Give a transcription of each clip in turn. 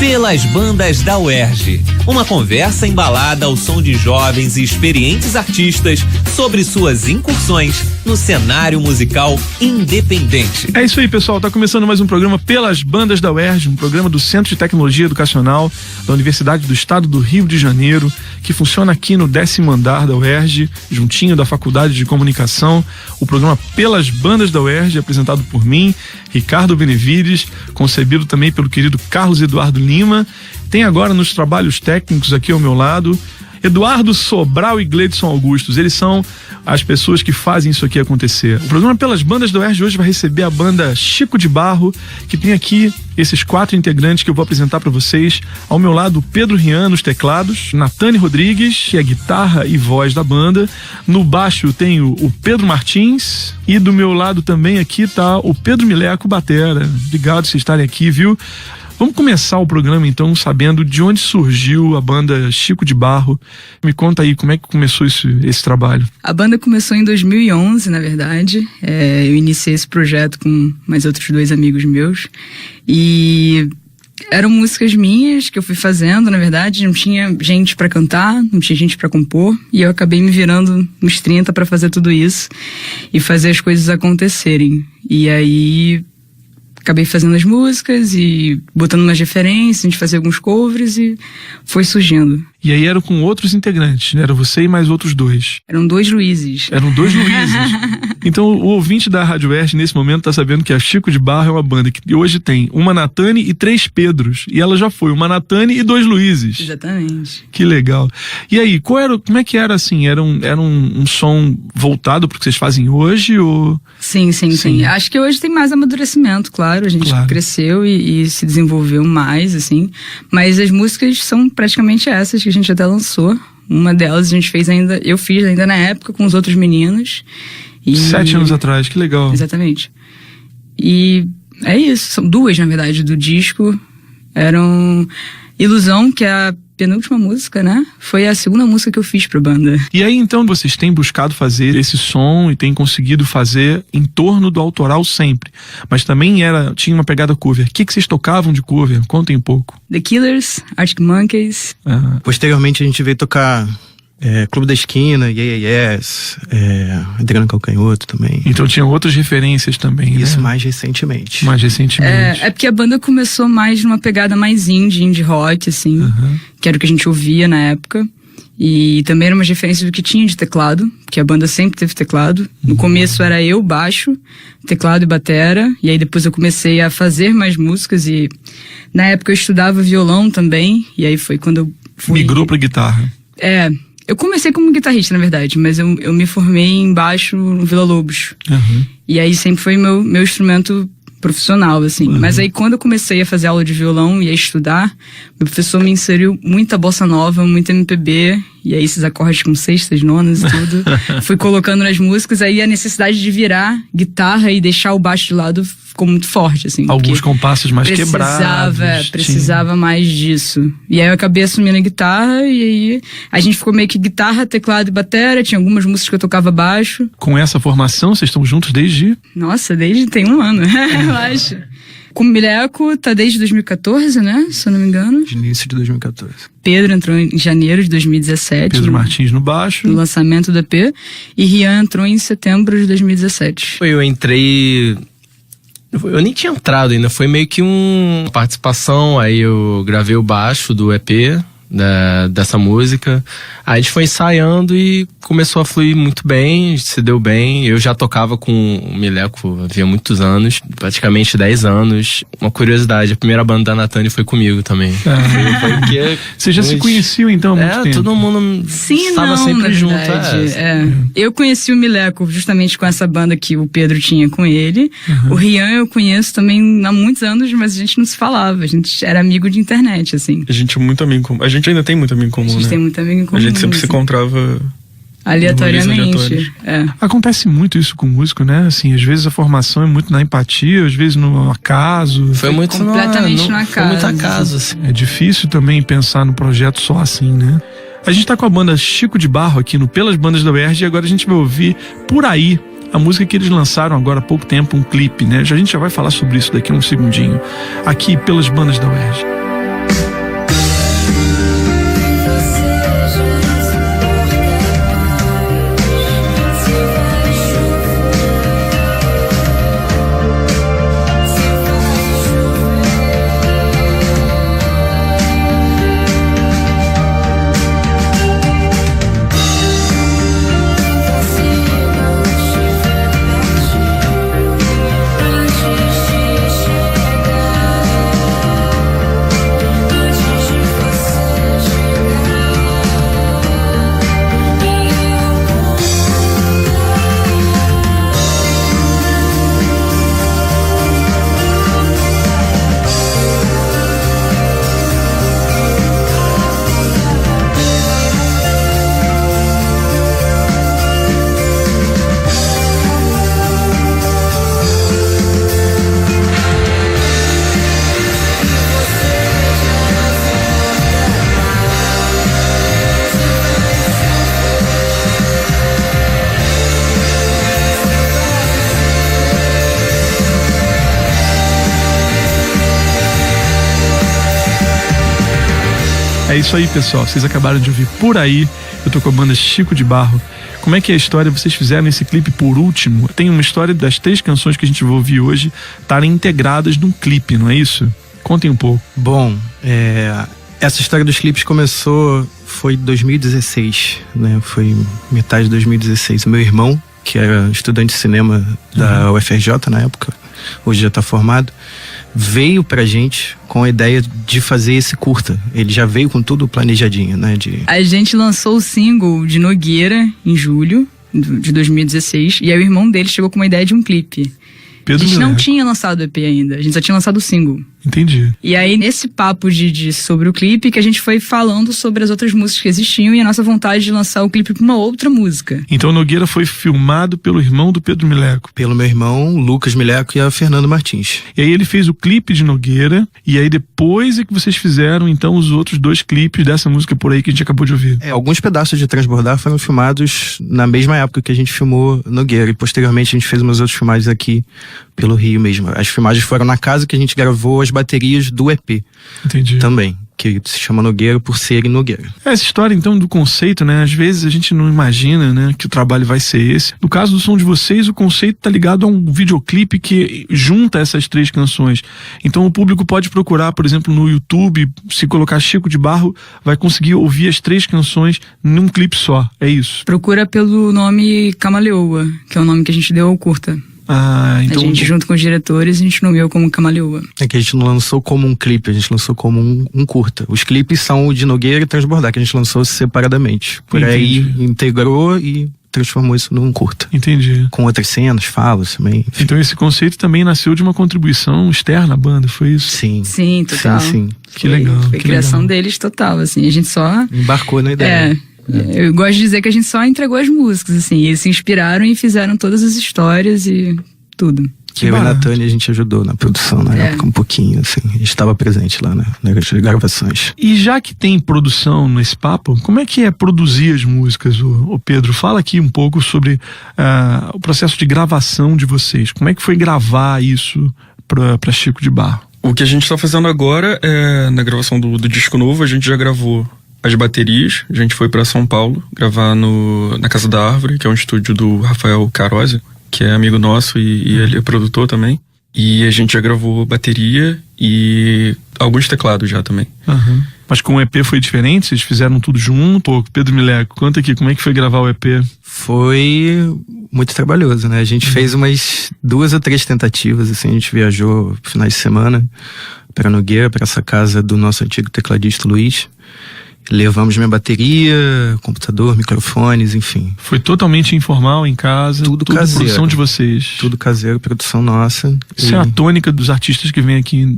Pelas bandas da UERJ. Uma conversa embalada ao som de jovens e experientes artistas sobre suas incursões no cenário musical independente. É isso aí, pessoal. Tá começando mais um programa Pelas Bandas da UERJ, um programa do Centro de Tecnologia Educacional da Universidade do Estado do Rio de Janeiro, que funciona aqui no 10º andar da UERJ, juntinho da Faculdade de Comunicação. O programa Pelas Bandas da UERJ, apresentado por mim, Ricardo Benevides, concebido também pelo querido Carlos Eduardo Lima. Tem agora nos trabalhos técnicos aqui ao meu lado Eduardo Sobral e Gleidson Augustos. Eles são as pessoas que fazem isso aqui acontecer. O programa Pelas Bandas da UERJ hoje vai receber a banda Chico de Barro, que tem aqui esses 4 integrantes que eu vou apresentar para vocês. Ao meu lado, Pedro Rian nos teclados, Natane Rodrigues, que é guitarra e voz da banda. No baixo tem o Pedro Martins, e do meu lado também aqui tá o Pedro Mileco, batera. Obrigado por vocês estarem aqui, viu? Vamos começar o programa então sabendo de onde surgiu a banda Chico de Barro. Me conta aí, como é que começou esse trabalho? A banda começou em 2011, na verdade. Eu iniciei esse projeto com mais outros 2 amigos meus. E eram músicas minhas que eu fui fazendo, na verdade. Não tinha gente pra cantar, não tinha gente pra compor. E eu acabei me virando nos 30 pra fazer tudo isso e fazer as coisas acontecerem. E aí acabei fazendo as músicas e botando umas referências, a gente fazia alguns covers e foi surgindo. E aí eram com outros integrantes, né? Era você e mais outros 2. Eram 2 Luizes. Eram 2 Luizes. Então o ouvinte da Rádio UERJ nesse momento tá sabendo que a Chico de Barro é uma banda que hoje tem uma Natane e 3 Pedros. E ela já foi uma Natane e 2 Luizes. Exatamente. Que legal. E aí, como é que era assim? Era um som voltado pro que vocês fazem hoje? Ou... Sim. Acho que hoje tem mais amadurecimento, claro. A gente cresceu e se desenvolveu mais, assim. Mas as músicas são praticamente essas que a gente até lançou. Uma delas eu fiz ainda na época com os outros meninos. 7 anos atrás, que legal. Exatamente. E é isso, são 2, na verdade, do disco. Eram Ilusão, que é a penúltima música, né? Foi a segunda música que eu fiz pra banda. E aí, então, vocês têm buscado fazer esse som e têm conseguido fazer em torno do autoral sempre. Mas também tinha uma pegada cover. O que vocês tocavam de cover? Contem um pouco. The Killers, Arctic Monkeys. Posteriormente, a gente veio tocar Clube da Esquina, Yeah, Yes, Adriano Calcanhoto também. Então tinham outras referências também, isso, né? mais recentemente. É porque a banda começou mais numa pegada mais indie rock, assim, que era o que a gente ouvia na época. E também era uma referência do que tinha de teclado, porque a banda sempre teve teclado. No começo era eu, baixo, teclado e batera, e aí depois eu comecei a fazer mais músicas e na época eu estudava violão também, e aí foi quando eu fui... Migrou pra guitarra. Eu comecei como guitarrista, na verdade, mas eu me formei em baixo no Vila Lobos. E aí sempre foi meu instrumento profissional, assim. Mas aí quando eu comecei a fazer aula de violão e a estudar, meu professor me inseriu muita bossa nova, muita MPB, e aí esses acordes com sextas, nonas e tudo. Fui colocando nas músicas, aí a necessidade de virar guitarra e deixar o baixo de lado ficou muito forte, assim. Alguns compassos mais quebrados. Precisava mais disso. E aí eu acabei assumindo a guitarra e aí a gente ficou meio que guitarra, teclado e batera. Tinha algumas músicas que eu tocava baixo. Com essa formação, vocês estão juntos desde... Nossa, tem 1 ano, eu acho. Com o Mileco tá desde 2014, né? Se eu não me engano. De início de 2014. Pedro entrou em janeiro de 2017. Pedro Martins no baixo. No lançamento do EP. E Rian entrou em setembro de 2017. Eu entrei... Eu nem tinha entrado ainda, foi meio que uma participação, aí eu gravei o baixo do EP, dessa música. Aí a gente foi ensaiando e começou a fluir muito bem, se deu bem. Eu já tocava com o Mileco havia muitos anos, praticamente 10 anos. Uma curiosidade, a primeira banda da Natane foi comigo também. Você já se conheciam então há muito tempo? Todo mundo estava sempre junto. Eu conheci o Mileco justamente com essa banda que o Pedro tinha com ele. O Rian eu conheço também há muitos anos, mas a gente não se falava, a gente era amigo de internet, assim. A gente é muito amigo comum. A gente ainda tem muito amigo comum, né? A gente tem muito amigo em comum. A gente sempre se encontrava aleatoriamente. Acontece muito isso com o músico, né? Assim, às vezes a formação é muito na empatia, às vezes no acaso. Foi muito completamente no acaso. Foi muito acaso, assim. É difícil também pensar no projeto só assim, né? A gente tá com a banda Chico de Barro aqui no Pelas Bandas da UERJ e agora a gente vai ouvir Por Aí, a música que eles lançaram agora há pouco tempo, um clipe, né? A gente já vai falar sobre isso daqui a um segundinho. Aqui, Pelas Bandas da UERJ. É isso aí, pessoal. Vocês acabaram de ouvir Por Aí. Eu tô com a banda Chico de Barro. Como é que é a história? Vocês fizeram esse clipe por último. Tem uma história das 3 canções que a gente vai ouvir hoje estarem integradas num clipe, não é isso? Contem um pouco. Bom, essa história dos clipes foi em 2016, né? Foi metade de 2016. O meu irmão, que era estudante de cinema da UFRJ na época, hoje já tá formado, veio pra gente com a ideia de fazer esse curta. Ele já veio com tudo planejadinho, né? A gente lançou o single de Nogueira em julho de 2016, e aí o irmão dele chegou com uma ideia de um clipe. Pedro a gente não Miller. tinha lançado o EP ainda, a gente só tinha lançado o single. Entendi. E aí, nesse papo sobre o clipe, que a gente foi falando sobre as outras músicas que existiam e a nossa vontade de lançar o clipe pra uma outra música. Então Nogueira foi filmado pelo irmão do Pedro Mileco. Pelo meu irmão, Lucas Mileco, e a Fernando Martins. E aí ele fez o clipe de Nogueira, e aí depois é que vocês fizeram, então, os outros 2 clipes dessa música Por Aí que a gente acabou de ouvir. Alguns pedaços de Transbordar foram filmados na mesma época que a gente filmou Nogueira, e posteriormente a gente fez umas outras filmagens aqui pelo Rio mesmo. As filmagens foram na casa que a gente gravou as baterias do EP. Entendi. Também, que se chama Nogueira por ser em Nogueira. Essa história, então, do conceito, né? Às vezes a gente não imagina, né, que o trabalho vai ser esse. No caso do som de vocês, o conceito tá ligado a um videoclipe que junta essas 3 canções. Então o público pode procurar, por exemplo, no YouTube, se colocar Chico de Barro, vai conseguir ouvir as 3 canções num clipe só. É isso. Procura pelo nome Camaleoa, que é o nome que a gente deu ao curta. Então... A gente, junto com os diretores, a gente nomeou como Camaleoa. É que a gente não lançou como um clipe, a gente lançou como um curta. Os clipes são o de Nogueira e Transbordar, que a gente lançou separadamente. Por aí integrou e transformou isso num curta. Entendi. Com outras cenas, falas também. Enfim. Então esse conceito também nasceu de uma contribuição externa à banda, foi isso? Sim. Sim, total. Sim. Que legal. Foi que criação legal. deles total, assim. A gente só... Embarcou na ideia. Eu gosto de dizer que a gente só entregou as músicas, assim. Eles se inspiraram e fizeram todas as histórias e tudo. Que Eu e a barato. Natânia, a gente ajudou na produção na época um pouquinho, assim. A gente estava presente lá nas gravações. E já que tem produção nesse papo, como é que é produzir as músicas, ô Pedro? Fala aqui um pouco sobre o processo de gravação de vocês. Como é que foi gravar isso pra Chico de Barro? O que a gente tá fazendo agora é, na gravação do disco novo, a gente já gravou as baterias. A gente foi pra São Paulo gravar na Casa da Árvore, que é um estúdio do Rafael Carosi, que é amigo nosso e ele é produtor também. E a gente já gravou bateria e alguns teclados já também. Uhum. Mas com o EP foi diferente? Vocês fizeram tudo junto? Pô, Pedro Mileco, conta aqui, como é que foi gravar o EP? Foi muito trabalhoso, né? A gente fez umas 2 ou 3 tentativas, assim. A gente viajou finais de semana pra Nogueira, pra essa casa do nosso antigo tecladista Luiz. Levamos minha bateria, computador, microfones, enfim. Foi totalmente informal, em casa? Tudo caseiro. Produção de vocês? Tudo caseiro, produção nossa. Isso é a tônica dos artistas que vêm aqui.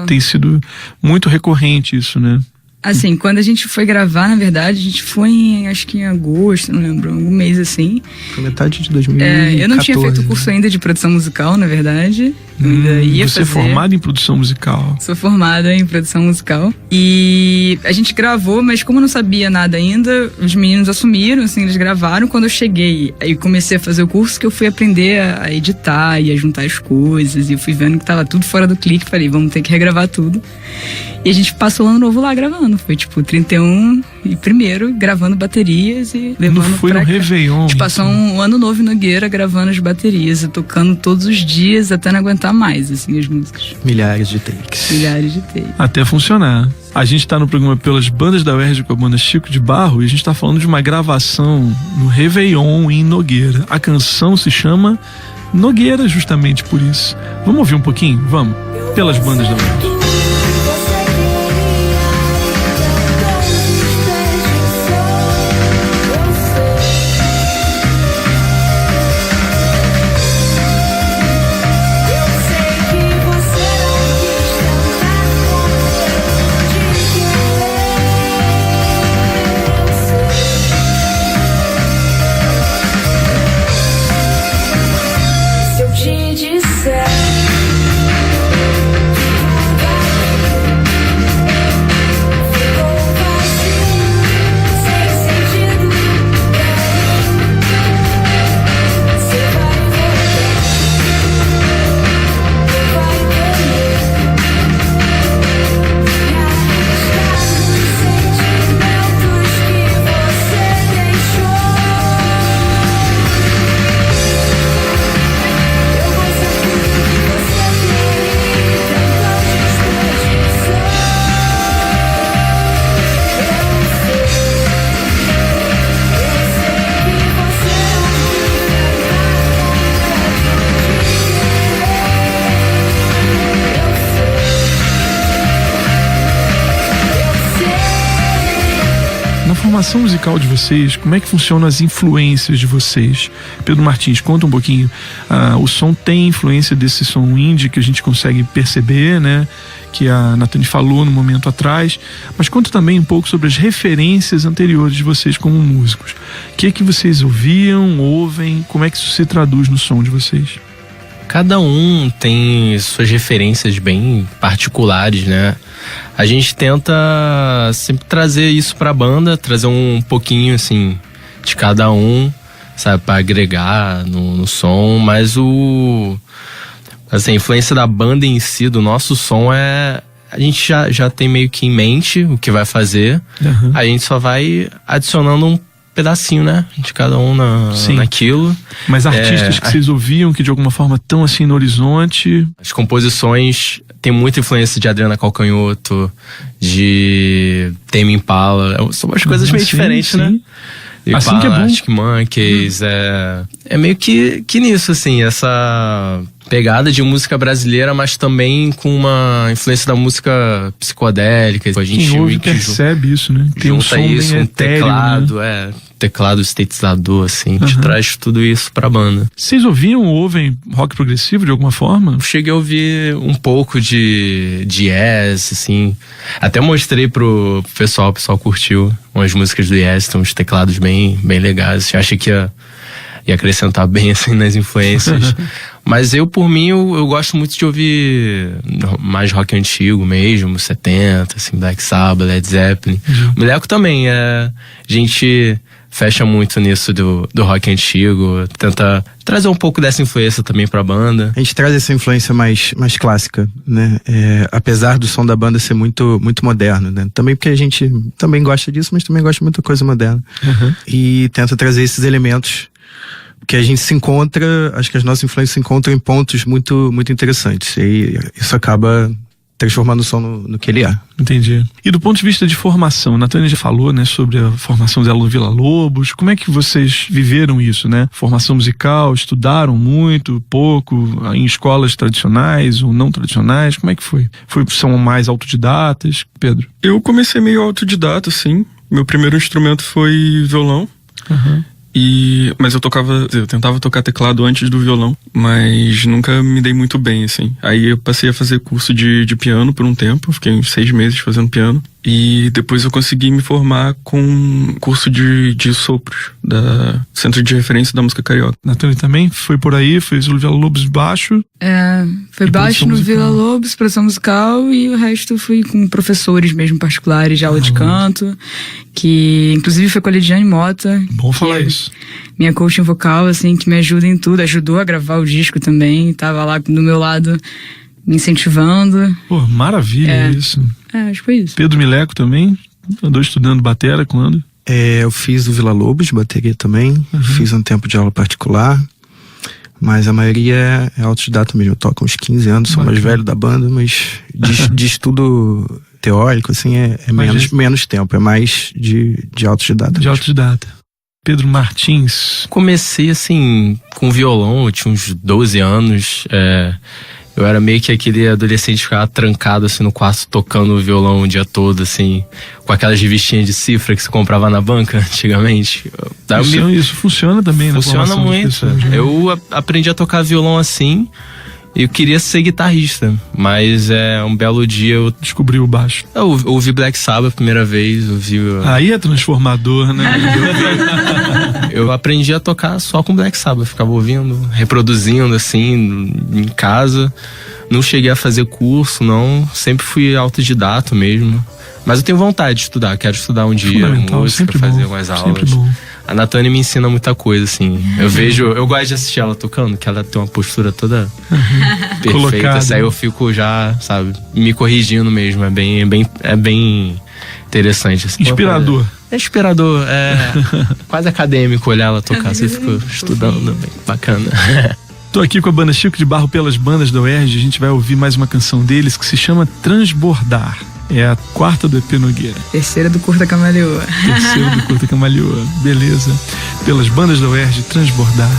Tem sido muito recorrente isso, né? Assim, quando a gente foi gravar, na verdade, a gente foi acho que em agosto, não lembro, algum mês assim. Foi metade de 2014. Eu não tinha feito o curso ainda de produção musical, na verdade. Eu ainda ia você fazer. é formado em produção musical? Sou formada em produção musical. E a gente gravou, mas como eu não sabia nada ainda, os meninos assumiram, assim, eles gravaram. Quando eu cheguei e comecei a fazer o curso, que eu fui aprender a editar e a juntar as coisas. E eu fui vendo que tava tudo fora do clique, falei, vamos ter que regravar tudo. E a gente passou o ano novo lá gravando. Foi tipo 31 e 1º, gravando baterias e levando Não foi pra no cá. Réveillon? A gente passou um ano novo em Nogueira gravando as baterias e tocando todos os dias até não aguentar mais, assim, as músicas. Milhares de takes. Milhares de takes. Até funcionar. A gente tá no programa Pelas Bandas da UERJ com a banda Chico de Barro e a gente tá falando de uma gravação no Réveillon em Nogueira. A canção se chama Nogueira justamente por isso. Vamos ouvir um pouquinho? Vamos. Pelas Bandas da UERJ. Se eu te disser formação musical de vocês, como é que funcionam as influências de vocês? Pedro Martins, conta um pouquinho. O som tem influência desse som indie que a gente consegue perceber, né? Que a Nathani falou no momento atrás, mas conta também um pouco sobre as referências anteriores de vocês como músicos. O que é que vocês ouviam, ouvem, como é que isso se traduz no som de vocês? Cada um tem suas referências bem particulares, né? A gente tenta sempre trazer isso pra banda, trazer um pouquinho, assim, de cada um, sabe? Pra agregar no som, mas assim, a influência da banda em si, do nosso som a gente já tem meio que em mente o que vai fazer. Uhum. A gente só vai adicionando um pedacinho, né? De cada um naquilo. Mas artistas que vocês ouviam que de alguma forma estão assim no horizonte? As composições tem muita influência de Adriana Calcanhoto, de Tame Impala. São umas coisas meio diferentes, né? Impala, assim que é bom. Arctic Monkeys, é meio que nisso, assim, essa pegada de música brasileira, mas também com uma influência da música psicodélica. A gente quem ouve percebe isso, né? Tem um som isso, bem um etéreo, teclado, né? Teclado estatizador, assim, te traz tudo isso pra banda. Vocês ouviam ou ouvem rock progressivo de alguma forma? Eu cheguei a ouvir um pouco de Yes, assim. Até mostrei pro pessoal, o pessoal curtiu umas músicas do Yes, tem uns teclados bem legais. Eu achei que ia acrescentar bem, assim, nas influências. Mas por mim, eu gosto muito de ouvir mais rock antigo mesmo, 70, assim, Black Sabbath, Led Zeppelin. O Mileco também, a gente fecha muito nisso do rock antigo, tenta trazer um pouco dessa influência também pra banda. A gente traz essa influência mais clássica, né? Apesar do som da banda ser muito, muito moderno, né? Também porque a gente também gosta disso, mas também gosta de muita coisa moderna. E tenta trazer esses elementos que a gente se encontra, acho que as nossas influências se encontram em pontos muito, muito interessantes. E isso acaba transformando o som no que ele é. Entendi. E do ponto de vista de formação, a Nathani já falou, né, sobre a formação dela no Vila Lobos. Como é que vocês viveram isso, né? Formação musical, estudaram muito, pouco, em escolas tradicionais ou não tradicionais? Como é que foi? São mais autodidatas? Pedro? Eu comecei meio autodidata, assim. Meu primeiro instrumento foi violão. Mas eu tentava tocar teclado antes do violão, mas nunca me dei muito bem, assim. Aí eu passei a fazer curso de piano por um tempo, fiquei uns 6 meses fazendo piano. E depois eu consegui me formar com curso de sopros, da Centro de Referência da Música Carioca. Nathani também foi por aí, fez o Vila Lobos baixo? Foi baixo no Vila Lobos, produção musical, e o resto fui com professores mesmo particulares de aula de canto, que inclusive foi com a Lidiane Mota. Bom falar isso. Minha coaching vocal, assim, que me ajuda em tudo, ajudou a gravar o disco também, tava lá do meu lado me incentivando. Pô, maravilha isso. Acho que foi isso. Pedro Mileco também andou estudando batera quando? Eu fiz o Vila Lobos, bateria também, fiz um tempo de aula particular, mas a maioria é autodidata mesmo. Eu toco uns 15 anos, sou mais velho da banda, mas de estudo teórico, assim, é menos tempo, é mais de autodidata. De autodidata. Pedro Martins. Comecei, assim, com violão, eu tinha uns 12 anos, eu era meio que aquele adolescente que ficava trancado, assim, no quarto, tocando violão o dia todo, assim, com aquelas revistinhas de cifra que você comprava na banca antigamente. Isso funciona também, né? Funciona muito. Pessoas, né? Eu aprendi a tocar violão assim, e eu queria ser guitarrista, mas um belo dia eu descobri o baixo. Eu ouvi Black Sabbath a primeira vez, Aí é transformador, né? Eu aprendi a tocar só com Black Sabbath, ficava ouvindo, reproduzindo assim, em casa. Não cheguei a fazer curso, não. Sempre fui autodidata mesmo. Mas eu tenho vontade de estudar, quero estudar um dia música, fazer algumas aulas. Sempre bom. A Nathani me ensina muita coisa, assim. Eu gosto de assistir ela tocando, que ela tem uma postura toda perfeita. Colocada. Assim, aí eu fico já, sabe, me corrigindo mesmo. É bem interessante. Assim. Inspirador. É inspirador, quase acadêmico olhar ela tocar. Você fica estudando, bem bacana. Tô aqui com a banda Chico de Barro pelas bandas da UERJ. A gente vai ouvir mais uma canção deles que se chama Transbordar. É a 4ª do EP Nogueira. 3ª do Curta Camaleoa. 3ª do Curta Camaleoa. Beleza. Pelas bandas da UERJ, Transbordar.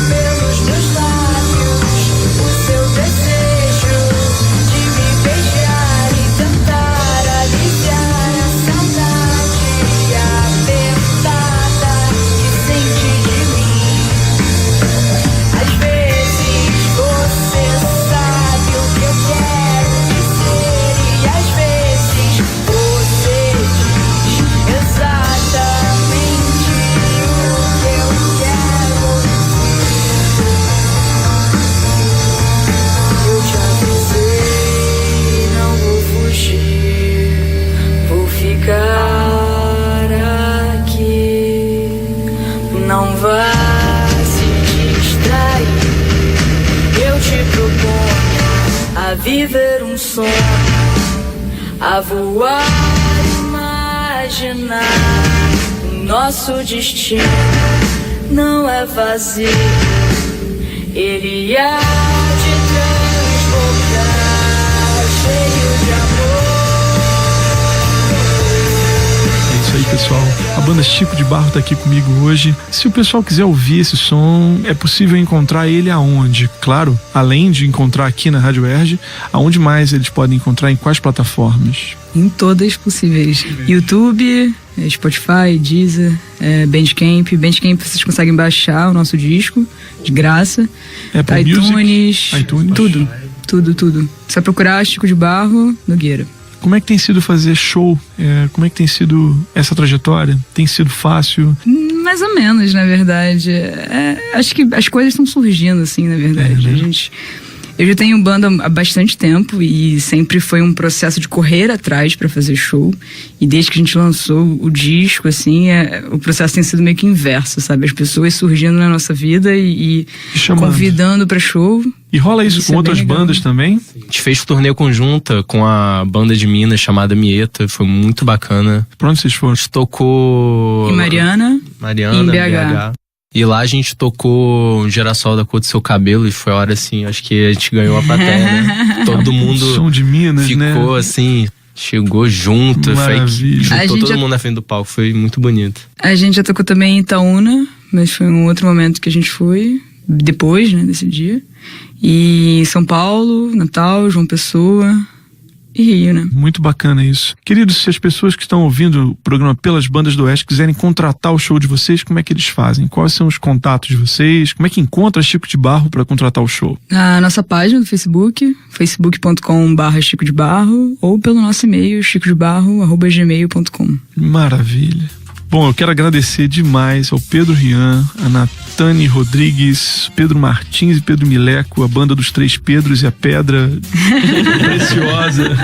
Pelos meus lábios, o seu desejo de viver um sonho, a voar, imaginar. O nosso destino não é vazio, ele há de transbordar, cheio de amor. É isso aí, pessoal. A banda Chico de Barro tá aqui comigo hoje. Se o pessoal quiser ouvir esse som, é possível encontrar ele aonde? Claro, além de encontrar aqui na Rádio UERJ, aonde mais eles podem encontrar, em quais plataformas? Em todas possíveis. YouTube, Spotify, Deezer, Bandcamp. Bandcamp vocês conseguem baixar o nosso disco de graça. Apple iTunes, iTunes. Tudo. Só procurar Chico de Barro Nogueira. Como é que tem sido fazer show? Como é que tem sido essa trajetória? Tem sido fácil? Mais ou menos, na verdade. Acho que as coisas estão surgindo, assim, na verdade. Né? Eu já tenho banda há bastante tempo e sempre foi um processo de correr atrás pra fazer show. E desde que a gente lançou o disco, assim, o processo tem sido meio que inverso, sabe? As pessoas surgindo na nossa vida e convidando pra show. E rola isso com outras bandas também? A gente fez turnê conjunta com a banda de Minas chamada Mieta, foi muito bacana. Pra onde vocês foram? A gente tocou... Em Mariana, em BH. E lá a gente tocou Girassol da Cor do Seu Cabelo e foi a hora, assim, acho que a gente ganhou a plateia, né? Todo mundo som de Minas, ficou, né? assim, chegou junto, Maravilha. juntou todo mundo na frente do palco, foi muito bonito. A gente já tocou também em Itaúna, mas foi um outro momento que a gente foi, depois, né, desse dia. E em São Paulo, Natal, João Pessoa e Rio, né? Muito bacana isso. Queridos, se as pessoas que estão ouvindo o programa Pelas Bandas do Oeste quiserem contratar o show de vocês, como é que eles fazem? Quais são os contatos de vocês? Como é que encontra Chico de Barro para contratar o show? Na nossa página do Facebook, facebook.com/Chico de Barro, ou pelo nosso e-mail, chicodebarro@gmail.com. Maravilha. Bom, eu quero agradecer demais ao Pedro Rian, a Natane Rodrigues, Pedro Martins e Pedro Mileco, a banda dos três Pedros e a pedra preciosa,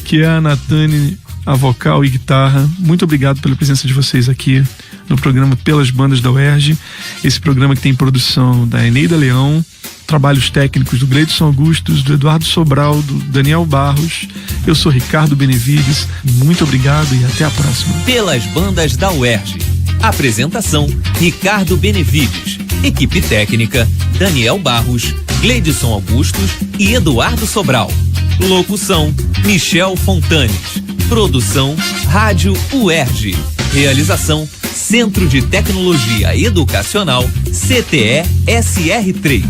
que é a Natane, a vocal e guitarra. Muito obrigado pela presença de vocês aqui no programa Pelas Bandas da UERJ. Esse programa que tem produção da Eneida Leão, trabalhos técnicos do Gleidson Augustus, do Eduardo Sobral, do Daniel Barros. Eu sou Ricardo Benevides. Muito obrigado e até a próxima. Pelas Bandas da UERJ. Apresentação: Ricardo Benevides. Equipe técnica: Daniel Barros, Gleidson Augustus e Eduardo Sobral. Locução: Michel Fontanes. Produção: Rádio UERJ. Realização: Centro de Tecnologia Educacional, CTE-SR3.